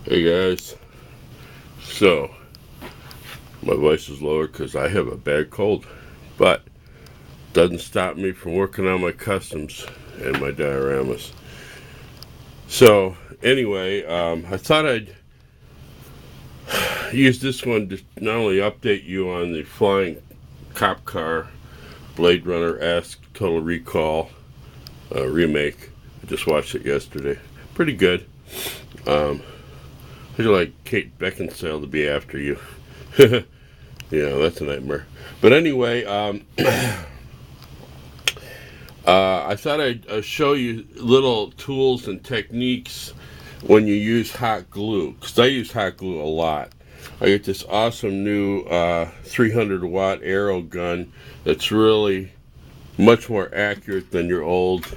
Hey guys, so my voice is lower because I have a bad cold, but doesn't stop me from working on my customs and my dioramas. So anyway, I thought I'd use this one to not only update you on the flying cop car Blade Runner-esque Total Recall remake. I just watched it yesterday. Pretty good. I'd like Kate Beckinsale to be after you. That's a nightmare. But anyway, I thought I'd show you little tools and techniques when you use hot glue, because I use hot glue a lot. I get this awesome new 300 watt arrow gun that's really much more accurate than your old,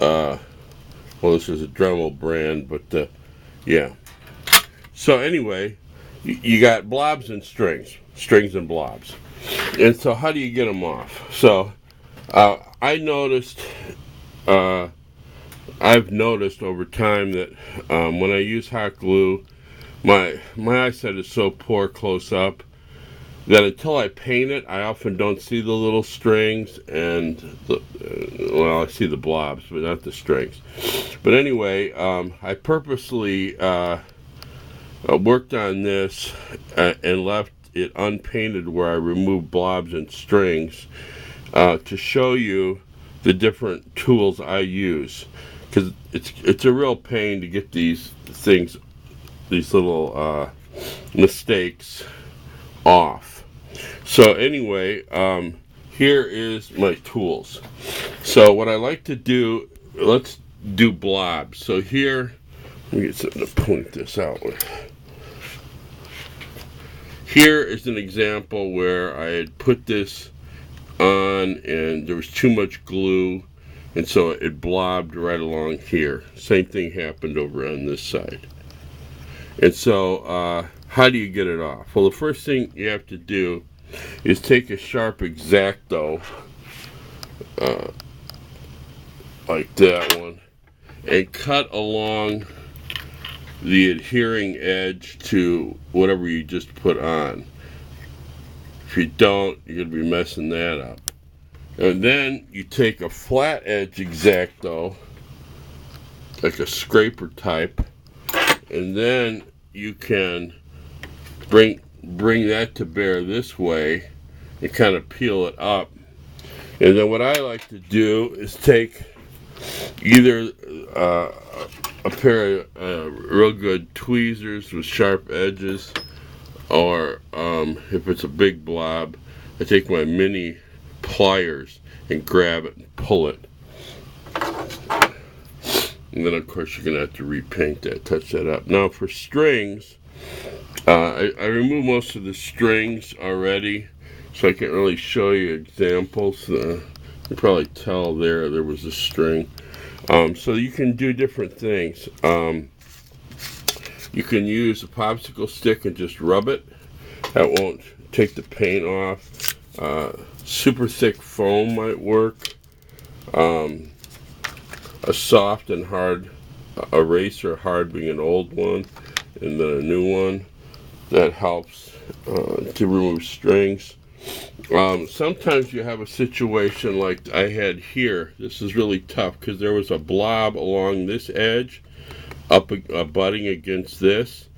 well, this is a Dremel brand, but yeah. So anyway, you got blobs and strings and blobs. And so how do you get them off? So I've noticed over time that when I use hot glue, my eyesight is so poor close up that until I paint it, I often don't see the little strings and I see the blobs, but not the strings. But anyway, I purposely worked on this and left it unpainted where I removed blobs and strings to show you the different tools I use, because it's a real pain to get these things, these little mistakes off. So anyway, here is my tools. So what I like to do, let's do blobs. So here, let me get something to point this out with. Here is an example where I had put this on and there was too much glue, and so it blobbed right along here. Same thing happened over on this side. And so how do you get it off? Well, the first thing you have to do is take a sharp X-Acto, like that one, and cut along the adhering edge to whatever you just put on. If you don't, you're going to be messing that up. And then you take a flat edge X-Acto, like a scraper type, and then you can bring that to bear this way and kind of peel it up. And then what I like to do is take either a pair of real good tweezers with sharp edges, or if it's a big blob, I take my mini pliers and grab it and pull it. And then of course you're going to have to repaint that, touch that up. Now for strings, I removed most of the strings already, so I can't really show you examples. You can probably tell there was a string. So you can do different things. You can use a popsicle stick and just rub it. That won't take the paint off. Super thick foam might work. A soft and hard eraser, hard being an old one, and then a new one. That helps to remove strings. Sometimes you have a situation like I had here. This is really tough because there was a blob along this edge, butting against this.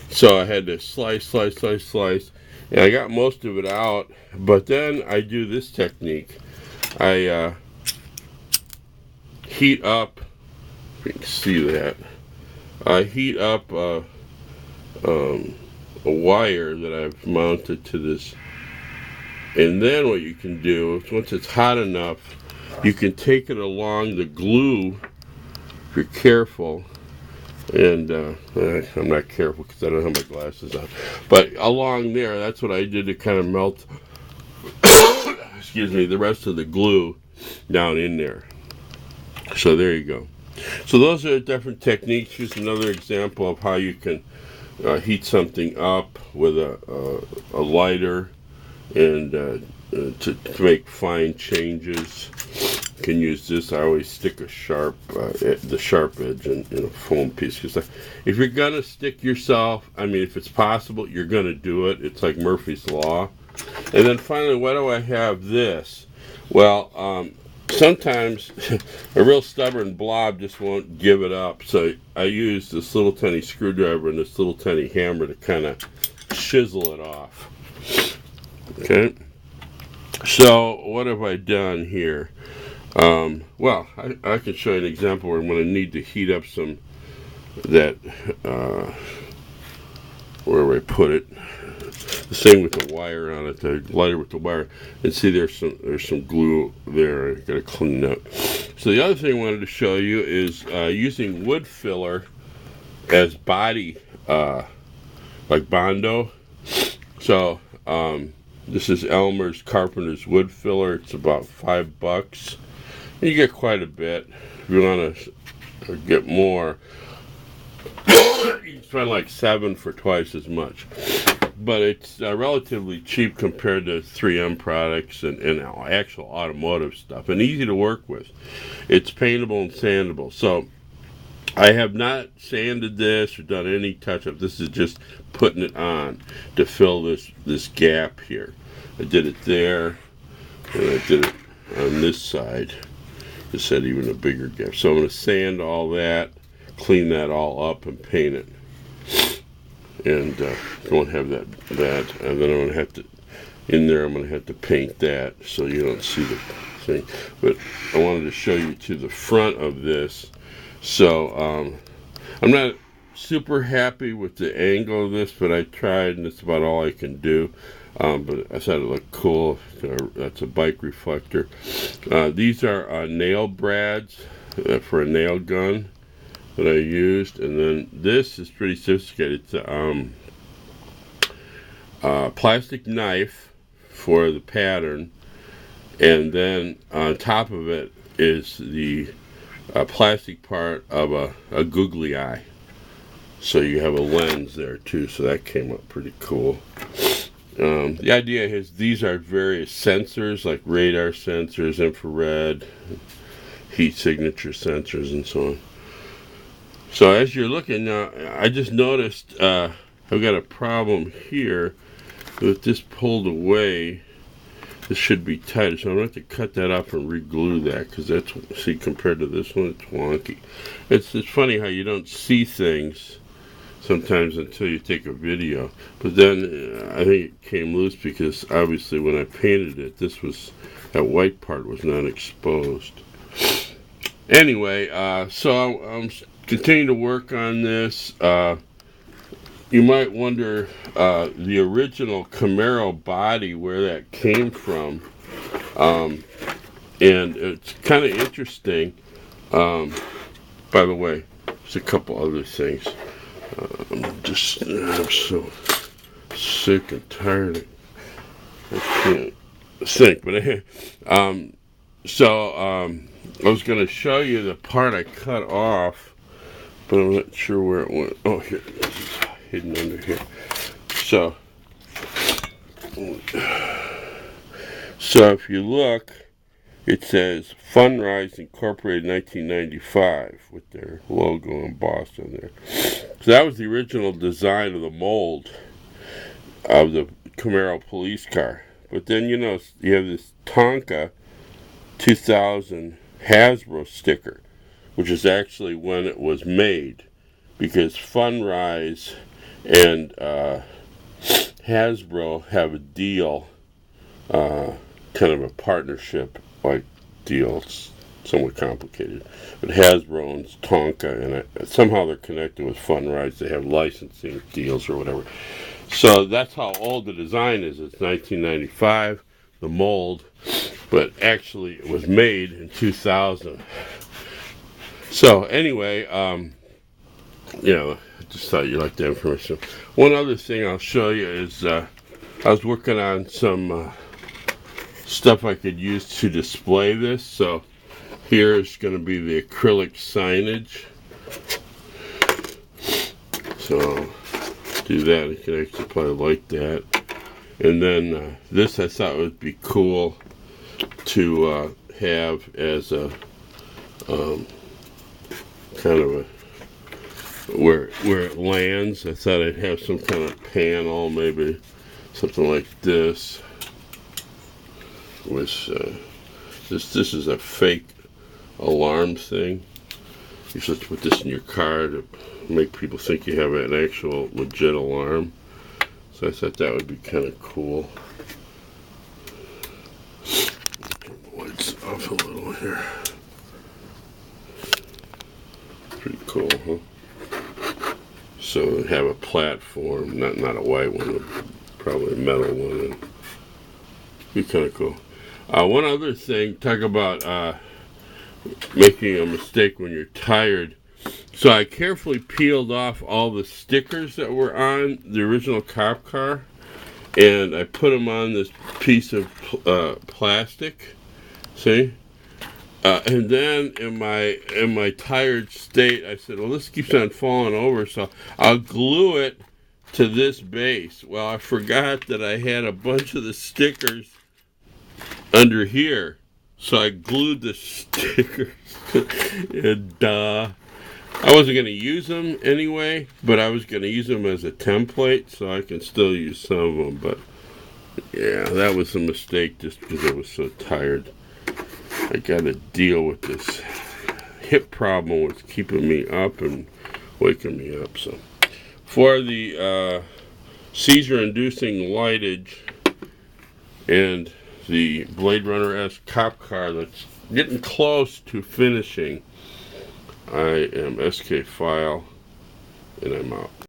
So I had to slice, and I got most of it out. But then I do this technique. I heat up. If you can see that, I heat up a wire that I've mounted to this, and then what you can do is, once it's hot enough, you can take it along the glue if you're careful. And I'm not careful because I don't have my glasses on, but along there, that's what I did to kind of melt excuse me, the rest of the glue down in there. So there you go. So those are different techniques. Here's another example of how you can heat something up with a lighter and to make fine changes. can use this. I always stick a sharp, the sharp edge in a foam piece, because if you're gonna stick yourself, I mean, if it's possible, you're gonna do it. It's like Murphy's Law. And then finally, why do I have this? Well, sometimes a real stubborn blob just won't give it up, so I use this little tiny screwdriver and this little tiny hammer to kind of chisel it off. Okay, so what have I done here? Well, I can show you an example where I'm going to need to heat up some, where do I put it? The same with the wire on it, the lighter with the wire. And see, there's some glue there. I got to clean up. So the other thing I wanted to show you is using wood filler as body, like Bondo. So this is Elmer's Carpenter's wood filler. It's about $5. And you get quite a bit. If you want to get more, you spend like $7 for twice as much. But it's relatively cheap compared to 3M products and actual automotive stuff, and easy to work with. It's paintable and sandable. So I have not sanded this or done any touch-up. This is just putting it on to fill this gap here. I did it there, and I did it on this side. Just had even a bigger gap. So I'm going to sand all that, clean that all up, and paint it. And don't have that, and then I'm going to have to, in there I'm going to have to paint that so you don't see the thing. But I wanted to show you to the front of this. So I'm not super happy with the angle of this, but I tried, and that's about all I can do. But I thought it looked cool. That's a bike reflector. These are nail brads for a nail gun that I used, and then this is pretty sophisticated. It's a plastic knife for the pattern, and then on top of it is the plastic part of a googly eye. So you have a lens there too, so that came up pretty cool. The idea is these are various sensors, like radar sensors, infrared, heat signature sensors, and so on. So as you're looking now, I just noticed I've got a problem here with this pulled away. This should be tighter, so I'm going to have to cut that off and re-glue that, because that's, see, compared to this one, it's wonky. It's funny how you don't see things sometimes until you take a video, but then I think it came loose because obviously when I painted it, that white part was not exposed. Anyway, so I'm continuing to work on this. You might wonder the original Camaro body, where that came from, and it's kind of interesting. By the way, there's a couple other things. I'm so sick and tired. I can't think, but I was going to show you the part I cut off, but I'm not sure where it went. Oh, here, this is hidden under here. So if you look, it says Funrise Incorporated 1995 with their logo embossed on there. So that was the original design of the mold of the Camaro police car. But then, you know, you have this Tonka 2000 Hasbro sticker, which is actually when it was made, because Funrise and Hasbro have a deal, kind of a partnership like deal. It's somewhat complicated, but Hasbro owns Tonka, and somehow they're connected with Funrise. They have licensing deals or whatever. So that's how old the design is. It's 1995, the mold, but actually it was made in 2000. So anyway, you know, I just thought you'd like that information. One other thing I'll show you is I was working on some stuff I could use to display this. So here's going to be the acrylic signage. So do that. You can actually probably like that. And then this I thought would be cool to have as a kind of a where it lands. I thought I'd have some kind of panel, maybe something like this. With this is a fake alarm thing. You should put this in your car to make people think you have an actual legit alarm. So I thought that would be kind of cool. Turn the lights off a little here. Pretty cool, huh? So have a platform, not a white one, probably a metal one, and be kind of cool. One other thing, talk about making a mistake when you're tired. So I carefully peeled off all the stickers that were on the original cop car, and I put them on this piece of plastic. See? And then in my tired state, I said, well, this keeps on falling over, so I'll glue it to this base. Well, I forgot that I had a bunch of the stickers under here, so I glued the stickers. And I wasn't going to use them anyway, but I was going to use them as a template, so I can still use some of them. But yeah, that was a mistake just because I was so tired. I got to deal with this hip problem was keeping me up and waking me up. So for the seizure-inducing lightage and the Blade Runner-esque cop car that's getting close to finishing, I am skphile, and I'm out.